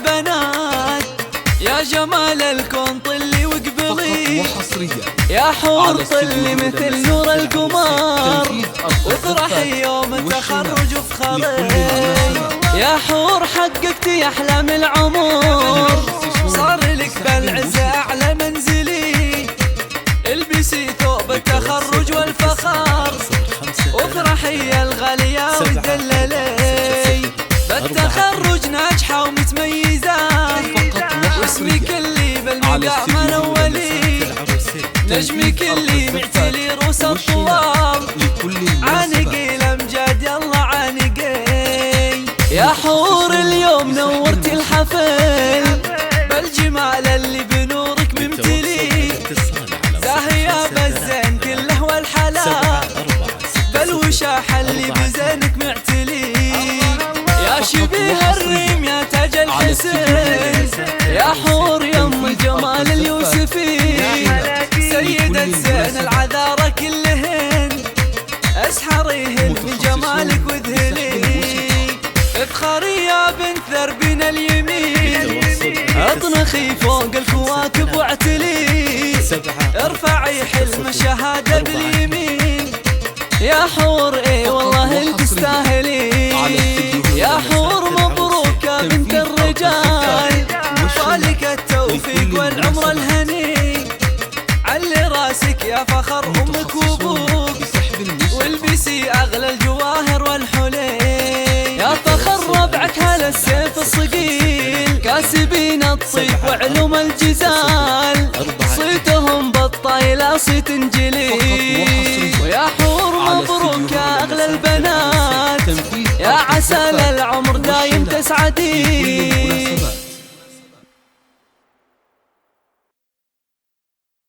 البنات، يا جمال الكون طلي وقبلي، يا حور طلي مثل نور القمر، وافرحي يوم التخرج وفخري، يا حور حققتي أحلام العمر، صار لك بالعزة أعلى منزلي، البسي ثوب التخرج والفخر، وافرحي يا الغالية ودللي، بالتخرج ناجحة ومتميزة، واسمك اللي بالمقام الأولي، نجمك اللي معتلي روس الطوال، عانقي الأمجاد يلا عانقي، يا حور اليوم نورتي الحفل، بالجمال اللي بنورك ممتلي، زاهية بالزين كله والحلا، بالوشاح اللي بزينك معتلي، يا شبيه الريم يا تاج الحسين، يا حور يم الجمال اليوسفي، سيدة زين العذارى كلهن، اسحريهن من جمالك واذهلي، افخري يا بنت ذربنا اليمين، اطنخي فوق الكواكب واعتلي، ارفعي حلم الشهادة باليمين، يا حور اي والله انت تستاهلي، يا حور مبروك يا بنت الرجال، طالك التوفيق والعمر الهني، علي راسك يا فخر امك وابوك، والبسي اغلى الجواهر والحلي، يا فخر ربعك هلا السيف الصقيل، كاسبين الطيب وعلوم الجزال، صيتهم بالطايلة صيت انجلي، ويا حور مبروك يا اغلى البنات، يا عسى العمر دايم تسعدي.